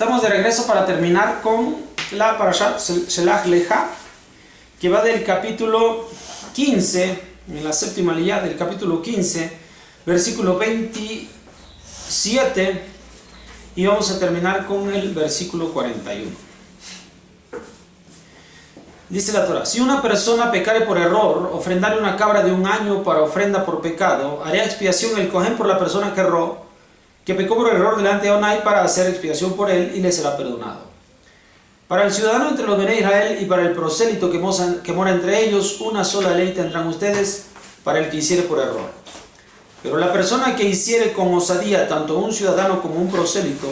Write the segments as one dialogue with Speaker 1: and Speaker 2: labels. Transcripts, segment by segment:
Speaker 1: Estamos de regreso para terminar con la Parashat Shelach Lecha, que va del capítulo 15, en la séptima aliyá del capítulo 15, versículo 27, y vamos a terminar con el versículo 41. Dice la Torah: si una persona pecare por error, ofrendare una cabra de un año para ofrenda por pecado, hará expiación el cohen por la persona que erró, que pecó por error delante de Adonai, para hacer expiación por él, y le será perdonado. Para el ciudadano entre los Bnei Israel y para el prosélito que mora entre ellos, una sola ley tendrán ustedes para el que hiciere por error. Pero la persona que hiciere con osadía tanto un ciudadano como un prosélito,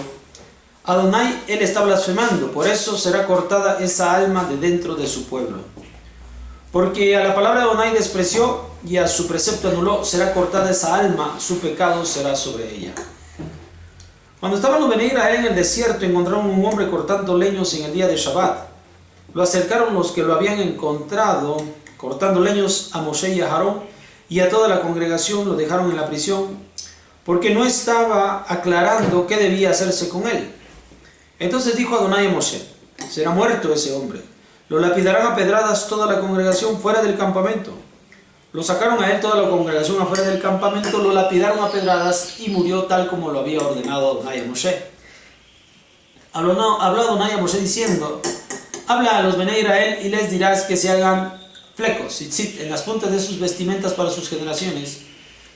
Speaker 1: Adonai, él está blasfemando, por eso será cortada esa alma de dentro de su pueblo. Porque a la palabra de Adonai despreció y a su precepto anuló, será cortada esa alma, su pecado será sobre ella. Cuando estaban los Bnei Israel en el desierto, encontraron un hombre cortando leños en el día de Shabbat. Lo acercaron los que lo habían encontrado cortando leños a Moshe y a Aarón, y a toda la congregación lo dejaron en la prisión, porque no estaba aclarando qué debía hacerse con él. Entonces dijo Adonai a Moshe: será muerto ese hombre. Lo lapidarán a pedradas toda la congregación fuera del campamento. Lo sacaron a él toda la congregación afuera del campamento, lo lapidaron a pedradas y murió tal como lo había ordenado Adonai a Moshe. Habló Adonai a Moshe diciendo: habla a los Bnei Israel y les dirás que se hagan flecos, tzitzit, en las puntas de sus vestimentas para sus generaciones,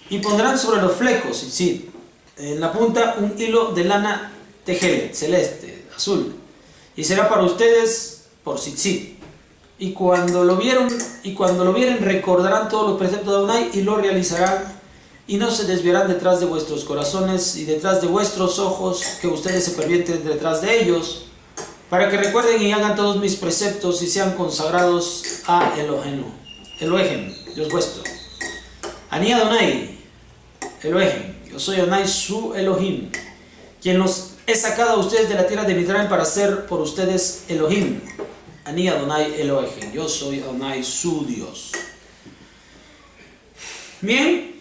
Speaker 1: y pondrán sobre los flecos, tzitzit, en la punta un hilo de lana tejelet, celeste, azul, y será para ustedes por tzitzit. Y cuando lo vieren, recordarán todos los preceptos de Adonai y lo realizarán, y no se desviarán detrás de vuestros corazones y detrás de vuestros ojos, que ustedes se pervierten detrás de ellos, para que recuerden y hagan todos mis preceptos y sean consagrados a Elohim, Dios vuestro. Ani Adonai, Elohim, yo soy Adonai su Elohim, quien los he sacado a ustedes de la tierra de Midraim para ser por ustedes Elohim. Ani Adonai Elohim, yo soy Adonai su Dios. Bien,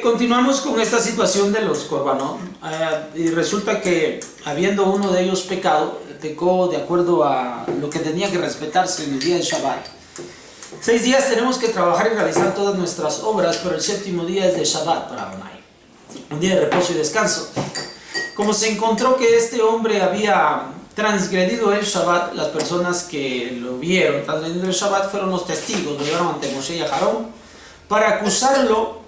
Speaker 1: continuamos con esta situación de los korbanot, y resulta que habiendo uno de ellos pecó de acuerdo a lo que tenía que respetarse en el día de Shabbat. 6 días tenemos que trabajar y realizar todas nuestras obras, pero el séptimo día es de Shabbat para Adonai, un día de reposo y descanso. Como se encontró que este hombre había transgredido el Shabbat, las personas que lo vieron transgrediendo el Shabbat fueron los testigos, lo llevaron ante Moshe y a Aarón para acusarlo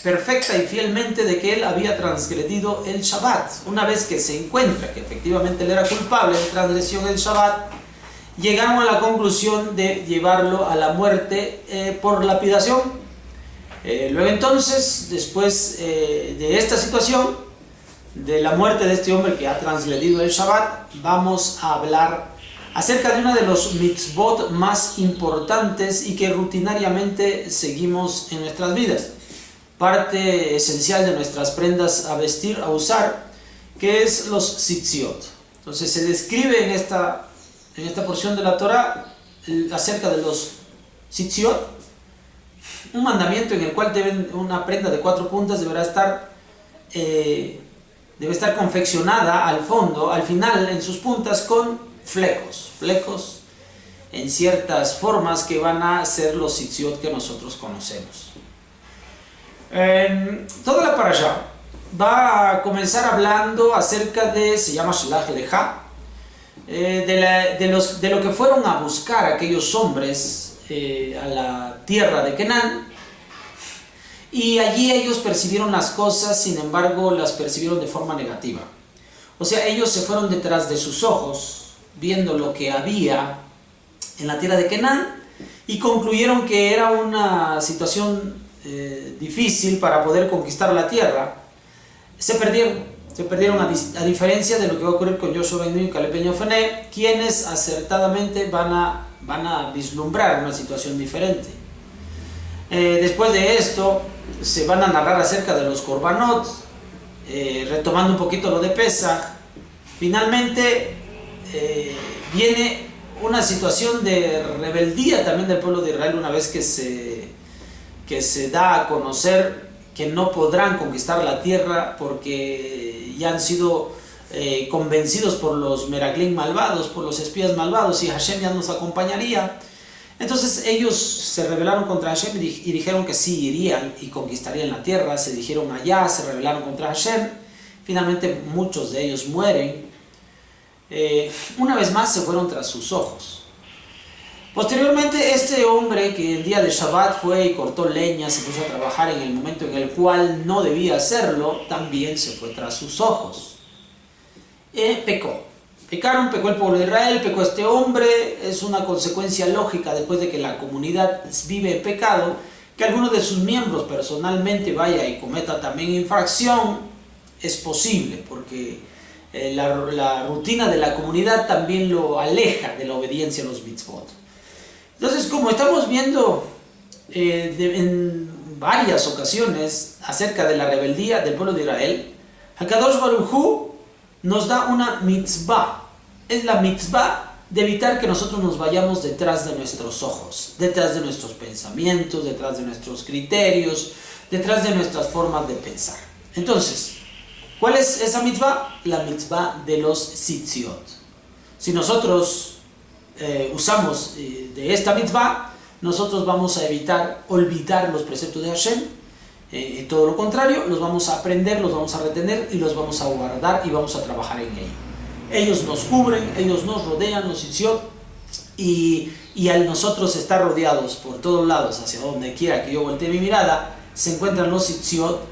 Speaker 1: perfecta y fielmente de que él había transgredido el Shabbat. Una vez que se encuentra que efectivamente él era culpable de transgresión del Shabbat, llegaron a la conclusión de llevarlo a la muerte por lapidación. Luego entonces, después de esta situación, de la muerte de este hombre que ha transgredido el Shabbat, vamos a hablar acerca de uno de los mitzvot más importantes y que rutinariamente seguimos en nuestras vidas, parte esencial de nuestras prendas a vestir, a usar, que es los tzitziot. Entonces se describe en esta porción de la Torah acerca de los tzitziot, un mandamiento en el cual una prenda de 4 puntas debe estar confeccionada al fondo, al final, en sus puntas, con flecos en ciertas formas que van a ser los tzitziot que nosotros conocemos. Toda la parashá va a comenzar hablando acerca se llama Shelach Lecha, de lo que fueron a buscar aquellos hombres a la tierra de Canaán. Y allí ellos percibieron las cosas, sin embargo, las percibieron de forma negativa. O sea, ellos se fueron detrás de sus ojos, viendo lo que había en la tierra de Canaán, y concluyeron que era una situación difícil para poder conquistar la tierra. Se perdieron a diferencia de lo que va a ocurrir con Joshua ben Nun y Caleb ben Yofoné, quienes acertadamente van a vislumbrar una situación diferente. Después de esto se van a narrar acerca de los korbanot, retomando un poquito lo de Pesach. Finalmente viene una situación de rebeldía también del pueblo de Israel, una vez que se da a conocer que no podrán conquistar la tierra porque ya han sido convencidos por los Meraglim malvados, por los espías malvados, y Hashem ya nos acompañaría. Entonces ellos se rebelaron contra Hashem y dijeron que sí irían y conquistarían la tierra. Se dijeron allá, se rebelaron contra Hashem. Finalmente muchos de ellos mueren. Una vez más se fueron tras sus ojos. Posteriormente este hombre que el día de Shabbat fue y cortó leña, se puso a trabajar en el momento en el cual no debía hacerlo, también se fue tras sus ojos. Pecó. Pecó el pueblo de Israel, pecó este hombre. Es una consecuencia lógica después de que la comunidad vive en pecado, que alguno de sus miembros personalmente vaya y cometa también infracción. Es posible porque la rutina de la comunidad también lo aleja de la obediencia a los mitzvot. Entonces, como estamos viendo en varias ocasiones acerca de la rebeldía del pueblo de Israel, HaKadosh Baruj Hu nos da una mitzvah. Es la mitzvah de evitar que nosotros nos vayamos detrás de nuestros ojos, detrás de nuestros pensamientos, detrás de nuestros criterios, detrás de nuestras formas de pensar. Entonces, ¿cuál es esa mitzvah? La mitzvah de los tzitziot. Si nosotros usamos de esta mitzvah, nosotros vamos a evitar olvidar los preceptos de Hashem. Todo lo contrario, los vamos a aprender, los vamos a retener y los vamos a guardar y vamos a trabajar en ello. Ellos nos cubren, ellos nos rodean, los tzitziot, y al nosotros estar rodeados por todos lados, hacia donde quiera que yo voltee mi mirada, se encuentran los tzitziot.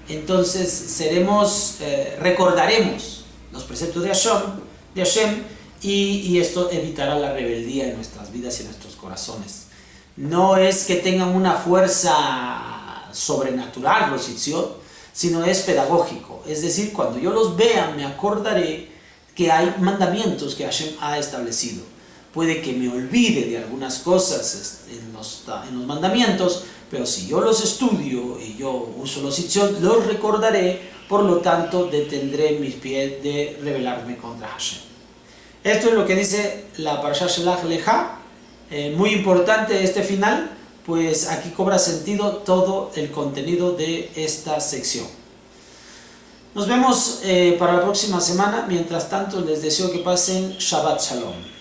Speaker 1: Entonces recordaremos los preceptos de Hashem, y esto evitará la rebeldía en nuestras vidas y en nuestros corazones. No es que tengan una fuerza sobrenatural los tzitziot, sino es pedagógico. Es decir, cuando yo los vea, me acordaré que hay mandamientos que Hashem ha establecido. Puede que me olvide de algunas cosas en los mandamientos, pero si yo los estudio y yo uso los tzitziot, los recordaré, por lo tanto detendré mis pies de rebelarme contra Hashem. Esto es lo que dice la Parashá Shelach Lecha. Muy importante este final, pues aquí cobra sentido todo el contenido de esta sección. Nos vemos para la próxima semana. Mientras tanto, les deseo que pasen Shabbat Shalom.